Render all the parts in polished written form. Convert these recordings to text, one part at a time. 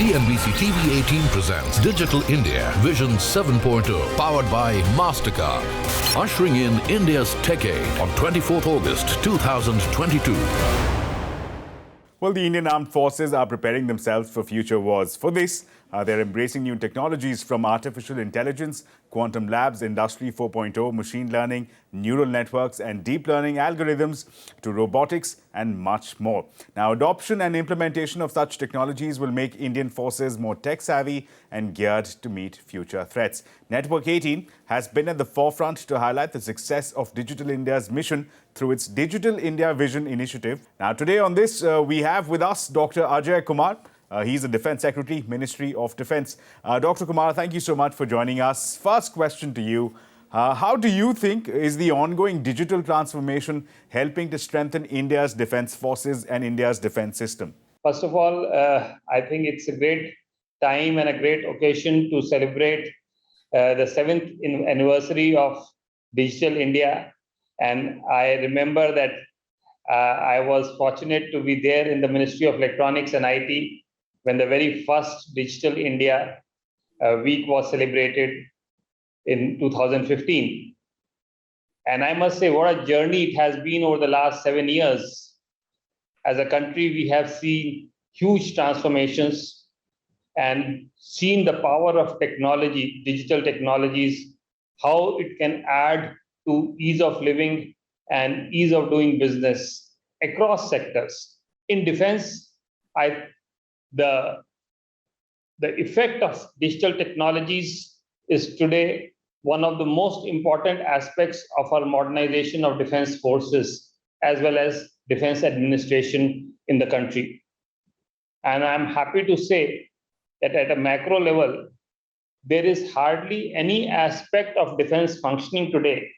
CNBC-TV18 presents Digital India Vision 7.0, powered by MasterCard, ushering in India's Techade on 24th August 2022. Well, the Indian Armed Forces are preparing themselves for future wars. For this, they're embracing new technologies from artificial intelligence, quantum labs, Industry 4.0, machine learning, neural networks and deep learning algorithms to robotics and much more. Now, adoption and implementation of such technologies will make Indian forces more tech-savvy and geared to meet future threats. Network 18 has been at the forefront to highlight the success of Digital India's mission through its Digital India Vision initiative. Now, today on this, we have with us Dr. Ajay Kumar. He's the Defense Secretary, Ministry of Defense. Dr. Kumar, thank you so much for joining us. First question to you. How do you think is the ongoing digital transformation helping to strengthen India's defense forces and India's defense system? First of all, I think it's a great time and a great occasion to celebrate the 7th anniversary of Digital India. And I remember that I was fortunate to be there in the Ministry of Electronics and IT when the very first Digital India week was celebrated in 2015. And I must say, what a journey it has been over the last 7 years. As a country, we have seen huge transformations and seen the power of technology, digital technologies, how it can add to ease of living and ease of doing business across sectors. In defense, the effect of digital technologies is today one of the most important aspects of our modernization of defense forces, as well as defense administration in the country. And I'm happy to say that at a macro level, there is hardly any aspect of defense functioning today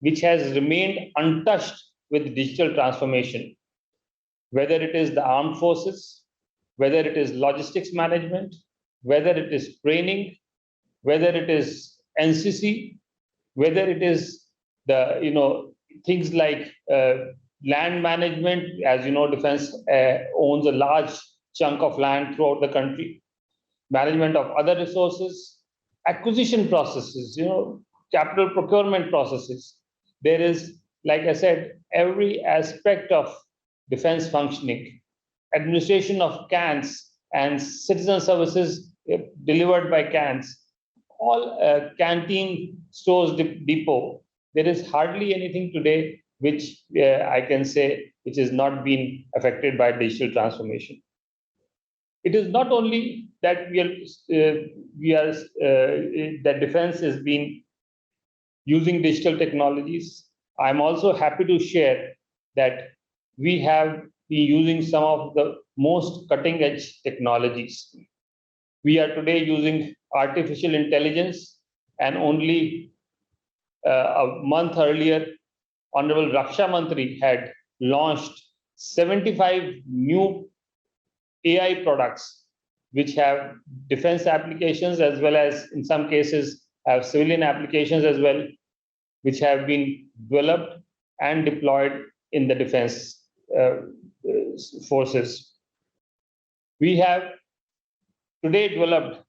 which has remained untouched with digital transformation, whether it is the armed forces, whether it is logistics management, whether it is training, whether it is NCC, whether it is the things like land management. As you know, defense owns a large chunk of land throughout the country. Management of other resources, acquisition processes, capital procurement processes. There is, like I said, every aspect of defense functioning. Administration of CANs and citizen services delivered by CANs, all canteen stores depot. There is hardly anything today which I can say which is not being affected by digital transformation. It is not only that that defense is being using digital technologies. I'm also happy to share that we have been using some of the most cutting edge technologies. We are today using artificial intelligence, and only a month earlier, Honorable Raksha Mantri had launched 75 new AI products, which have defense applications as well as, in some cases, have civilian applications as well, which have been developed and deployed in the defense forces. We have today developed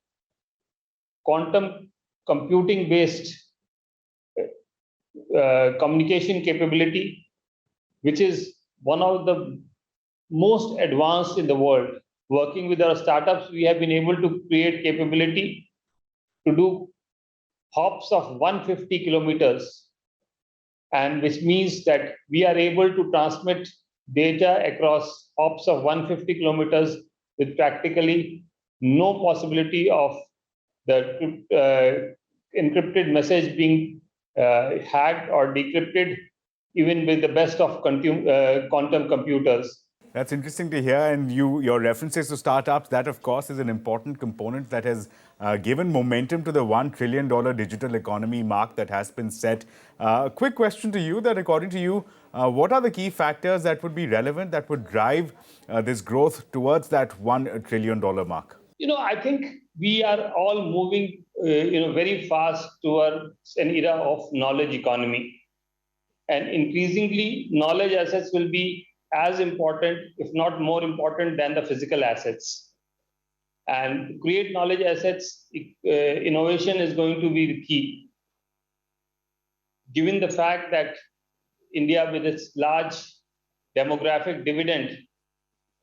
quantum computing-based communication capability, which is one of the most advanced in the world. Working with our startups, we have been able to create capability to do hops of 150 kilometers, and which means that we are able to transmit data across hops of 150 kilometers with practically no possibility of the encrypted message being hacked or decrypted, even with the best of quantum computers. That's interesting to hear. And your references to startups, that of course is an important component that has given momentum to the $1 trillion digital economy mark that has been set. Quick question to you, that according to you, what are the key factors that would be relevant, that would drive this growth towards that $1 trillion mark? I think we are all moving very fast towards an era of knowledge economy. And increasingly, knowledge assets will be as important, if not more important, than the physical assets. And to create knowledge assets, innovation is going to be the key. Given the fact that India, with its large demographic dividend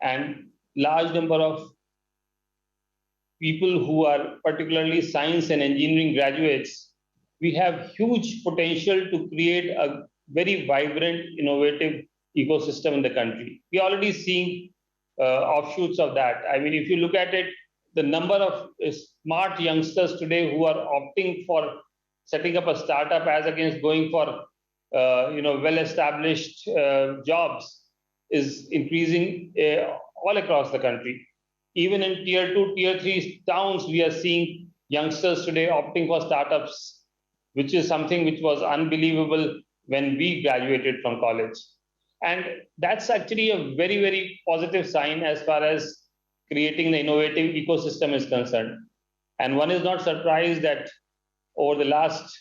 and large number of people who are particularly science and engineering graduates, we have huge potential to create a very vibrant, innovative ecosystem in the country. We're already seeing offshoots of that. I mean, if you look at it, the number of smart youngsters today who are opting for setting up a startup as against going for well-established jobs is increasing all across the country. Even in tier 2, tier 3 towns, we are seeing youngsters today opting for startups, which is something which was unbelievable when we graduated from college. And that's actually a very, very positive sign as far as creating the innovative ecosystem is concerned. And one is not surprised that over the last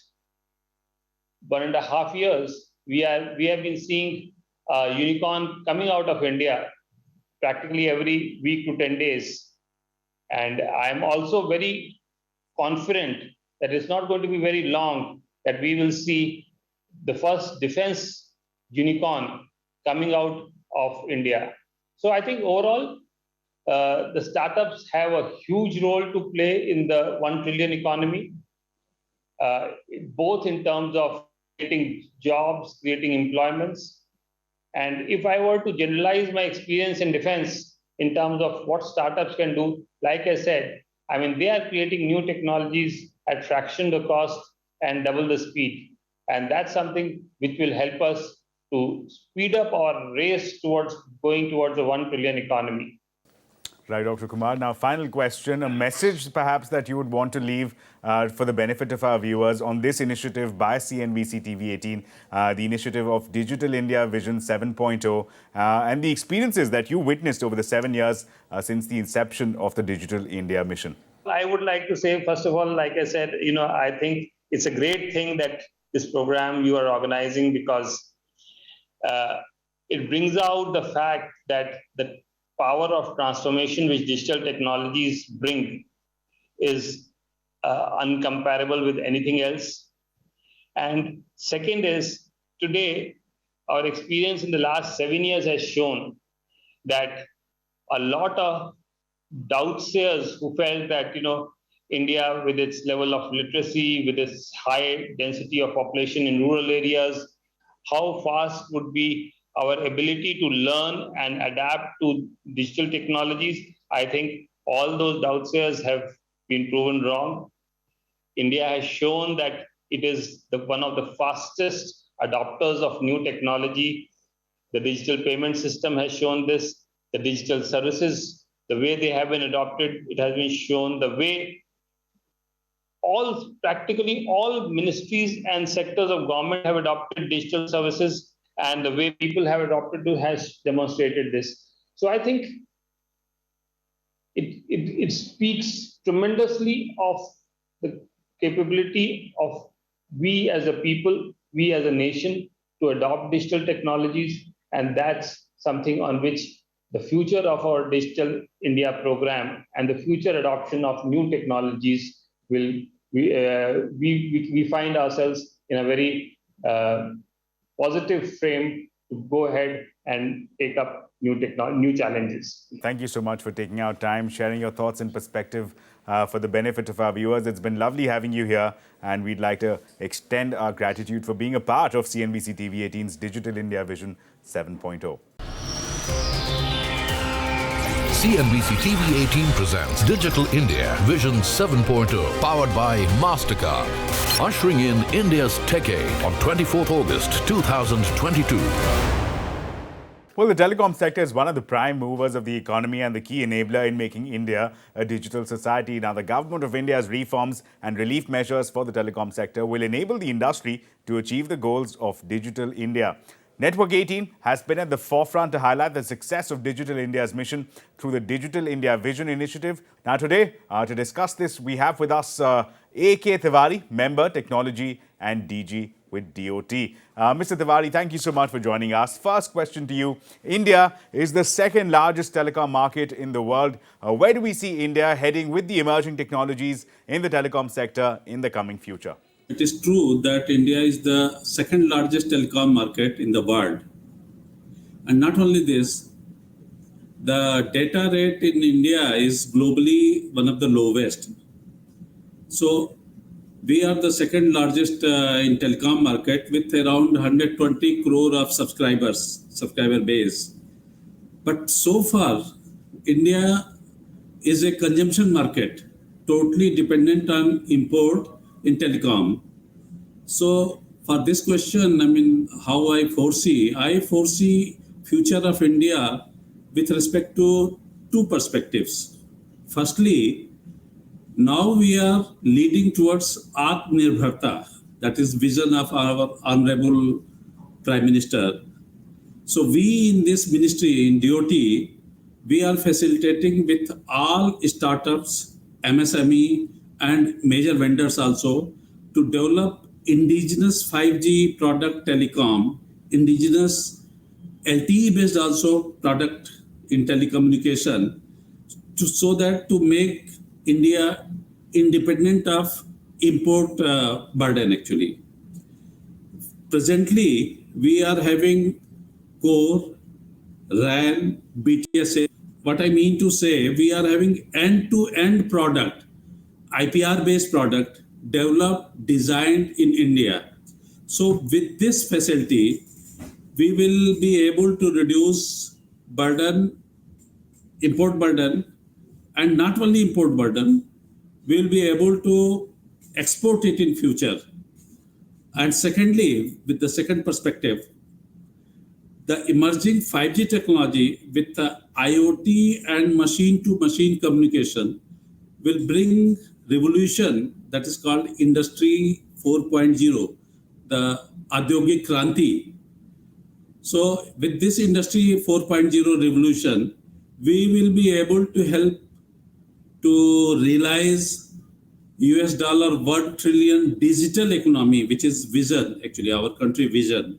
1.5 years, we have been seeing a unicorn coming out of India practically every week to 10 days. And I'm also very confident that it's not going to be very long that we will see the first defense unicorn coming out of India. So I think overall, the startups have a huge role to play in the 1 trillion economy, both in terms of creating jobs, creating employments. And if I were to generalize my experience in defense in terms of what startups can do, like I said, I mean, they are creating new technologies at fraction the cost and double the speed. And that's something which will help us to speed up our race towards going towards a 1 trillion economy. Right, Dr. Kumar. Now, final question, a message perhaps that you would want to leave for the benefit of our viewers on this initiative by CNBC TV18, the initiative of Digital India Vision 7.0, and the experiences that you witnessed over the 7 years since the inception of the Digital India mission. I would like to say, first of all, like I said, I think it's a great thing that this program you are organizing, because it brings out the fact that the power of transformation which digital technologies bring is uncomparable with anything else. And second is, today, our experience in the last 7 years has shown that a lot of doubtsayers who felt that, India, with its level of literacy, with its high density of population in rural areas, how fast would be our ability to learn and adapt to digital technologies. I think all those doubtsayers have been proven wrong. India has shown that it is one of the fastest adopters of new technology. The digital payment system has shown this. The digital services, the way they have been adopted, it has been shown. The way practically all ministries and sectors of government have adopted digital services, and the way people have adopted it has demonstrated this. So I think it speaks tremendously of the capability of we as a people, we as a nation, to adopt digital technologies, and that's something on which the future of our Digital India program and the future adoption of new technologies will, we find ourselves in a very positive frame to go ahead and take up new challenges. Thank you so much for taking our time, sharing your thoughts and perspective for the benefit of our viewers. It's been lovely having you here, and we'd like to extend our gratitude for being a part of CNBC TV18's Digital India Vision 7.0. CNBC TV18 presents Digital India Vision 7.0, powered by Mastercard, ushering in India's tech age on 24th August 2022. Well, the telecom sector is one of the prime movers of the economy and the key enabler in making India a digital society. Now, the government of India's reforms and relief measures for the telecom sector will enable the industry to achieve the goals of Digital India. Network 18 has been at the forefront to highlight the success of Digital India's mission through the Digital India Vision initiative. Now today, to discuss this, we have with us A K Tiwari, Member, Technology and DG with DOT. Mr. Tiwari, thank you so much for joining us. First question to you. India is the second largest telecom market in the world. Where do we see India heading with the emerging technologies in the telecom sector in the coming future? It is true that India is the second largest telecom market in the world. And not only this, the data rate in India is globally one of the lowest. So we are the second largest in telecom market with around 120 crore of subscriber base. But so far, India is a consumption market, totally dependent on import in telecom. So for this question, how I foresee future of India with respect to two perspectives. Firstly, now we are leading towards Atmanirbharta, that is vision of our Honorable Prime Minister. So we in this ministry, in DOT, we are facilitating with all startups, MSME and major vendors also to develop indigenous 5G product telecom, indigenous LTE based also product in telecommunication so that to make India independent of import burden actually. Presently, we are having core, RAN, BTSA. What I mean to say, we are having end-to-end product, IPR-based product, developed, designed in India. So with this facility, we will be able to reduce burden, import burden, and not only import burden, we will be able to export it in future. And secondly, with the second perspective, the emerging 5G technology with the IoT and machine-to-machine communication will bring revolution that is called Industry 4.0, the Adyogik Kranti. So with this Industry 4.0 revolution, we will be able to help to realize $1 trillion digital economy, which is vision, actually our country vision,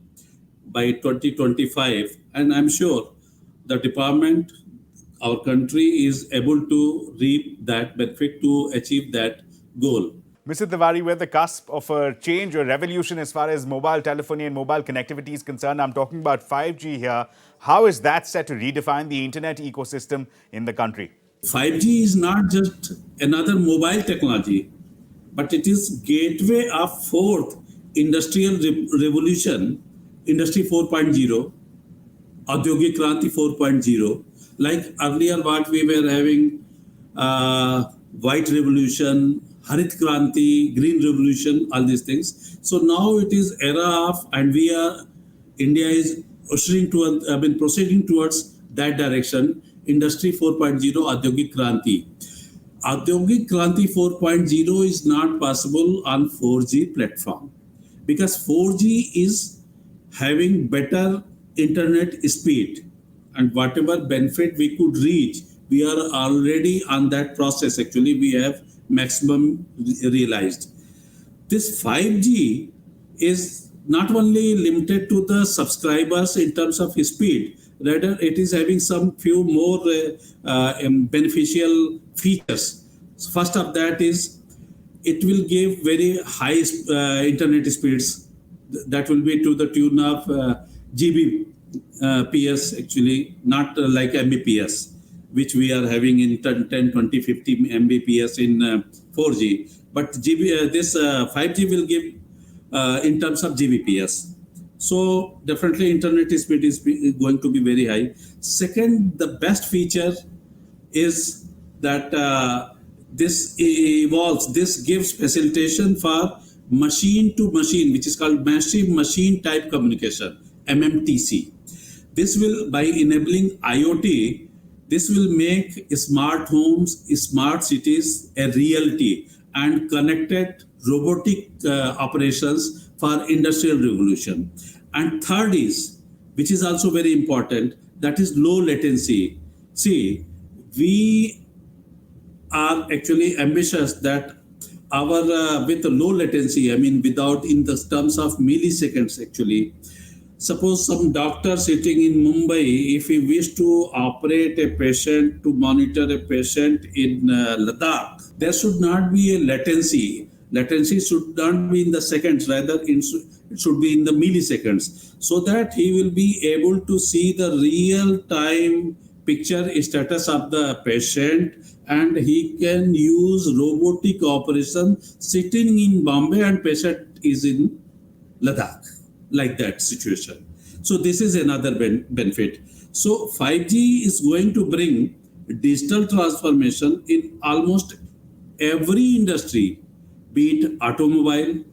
by 2025. And I'm sure the department, our country is able to reap that benefit to achieve that goal. Mr. Tiwari, we're at the cusp of a change or revolution as far as mobile telephony and mobile connectivity is concerned. I'm talking about 5G here. How is that set to redefine the internet ecosystem in the country? 5G is not just another mobile technology, but it is gateway of fourth industrial revolution, Industry 4.0, Adyogik Kranti 4.0. Like earlier what we were having, white revolution, Harit Kranti, green revolution, all these things. So now it is era of, and India is proceeding towards that direction, Industry 4.0, Adyogik Kranti. Adyogik Kranti 4.0 is not possible on 4G platform because 4G is having better internet speed, and whatever benefit we could reach, we are already on that process. Actually, we have maximum realized. This 5G is not only limited to the subscribers in terms of speed, rather it is having some few more beneficial features. First of that is it will give very high internet speeds. That will be to the tune of Gbps actually, not like Mbps, which we are having in 10, 20, 50 Mbps in 4G. But this 5G will give in terms of Gbps. So definitely internet speed is going to be very high. Second, the best feature is that this gives facilitation for machine to machine, which is called massive machine type communication, MMTC. This will, by enabling IoT, this will make smart homes, smart cities a reality and connected robotic operations for industrial revolution. And third is, which is also very important, that is low latency. See, we are actually ambitious that our with low latency, I mean, without in the terms of milliseconds actually. Suppose some doctor sitting in Mumbai, if he wish to operate a patient, to monitor a patient in Ladakh, there should not be a latency. Latency should not be in the seconds, rather it should be in the milliseconds, so that he will be able to see the real-time picture status of the patient, and he can use robotic operation sitting in Bombay and patient is in Ladakh, like that situation. So this is another benefit. So 5G is going to bring digital transformation in almost every industry, be it automobile,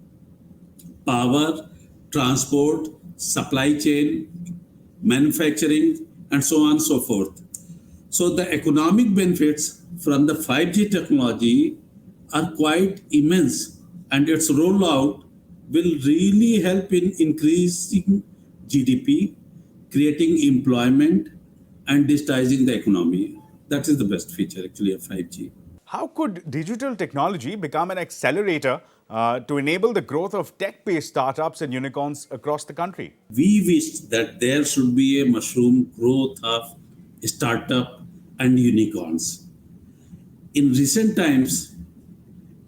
power, transport, supply chain, manufacturing, and so on and so forth. So the economic benefits from the 5G technology are quite immense, and its rollout will really help in increasing GDP, creating employment, and digitizing the economy. That is the best feature actually of 5G. How could digital technology become an accelerator to enable the growth of tech-based startups and unicorns across the country? We wish that there should be a mushroom growth of startup and unicorns. In recent times,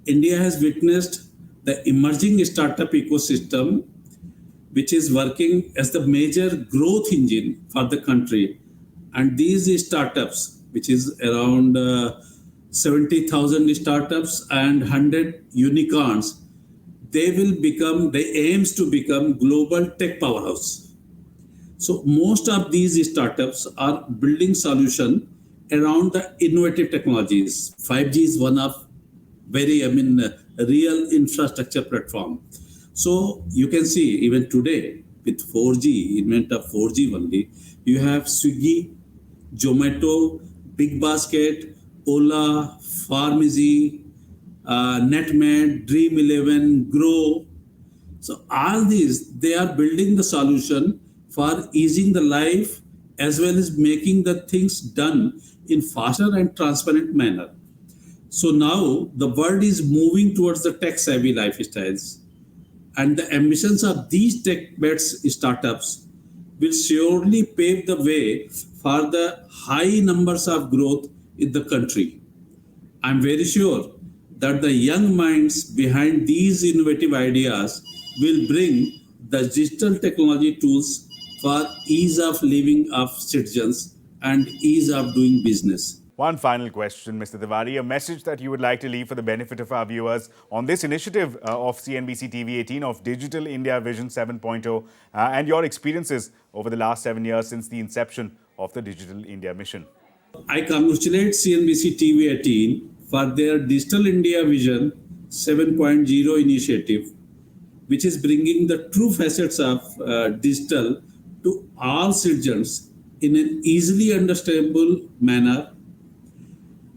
India has witnessed the emerging startup ecosystem, which is working as the major growth engine for the country. And these startups, which is around 70,000 startups and 100 unicorns, they aims to become global tech powerhouse. So most of these startups are building solution around the innovative technologies. 5G is one of a real infrastructure platform. So you can see even today with 4G, invent of 4G only, you have Swiggy, Zomato, Big Basket, Ola, Pharmacy, Netmed, Dream11, Grow. So all these, they are building the solution for easing the life as well as making the things done in faster and transparent manner. So now the world is moving towards the tech-savvy lifestyles, and the ambitions of these tech-based startups will surely pave the way for the high numbers of growth in the country. I'm very sure that the young minds behind these innovative ideas will bring the digital technology tools for ease of living of citizens and ease of doing business. One final question, Mr. Tiwari, a message that you would like to leave for the benefit of our viewers on this initiative of CNBC-TV18 of Digital India Vision 7.0 and your experiences over the last 7 years since the inception of the Digital India mission. I congratulate CNBC-TV18 for their Digital India Vision 7.0 initiative, which is bringing the true facets of digital to all citizens in an easily understandable manner.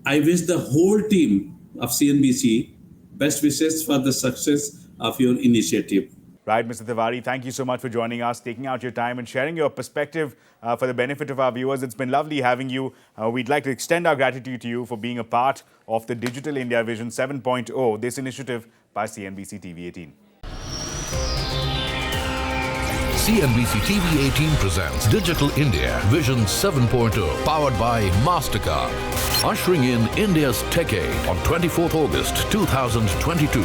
I wish the whole team of CNBC best wishes for the success of your initiative. Right, Mr. Tiwari, thank you so much for joining us, taking out your time and sharing your perspective for the benefit of our viewers. It's been lovely having you. We'd like to extend our gratitude to you for being a part of the Digital India Vision 7.0, this initiative by CNBC-TV18. CNBC-TV18 presents Digital India Vision 7.0, powered by MasterCard, ushering in India's Tech Aid on 24th August 2022.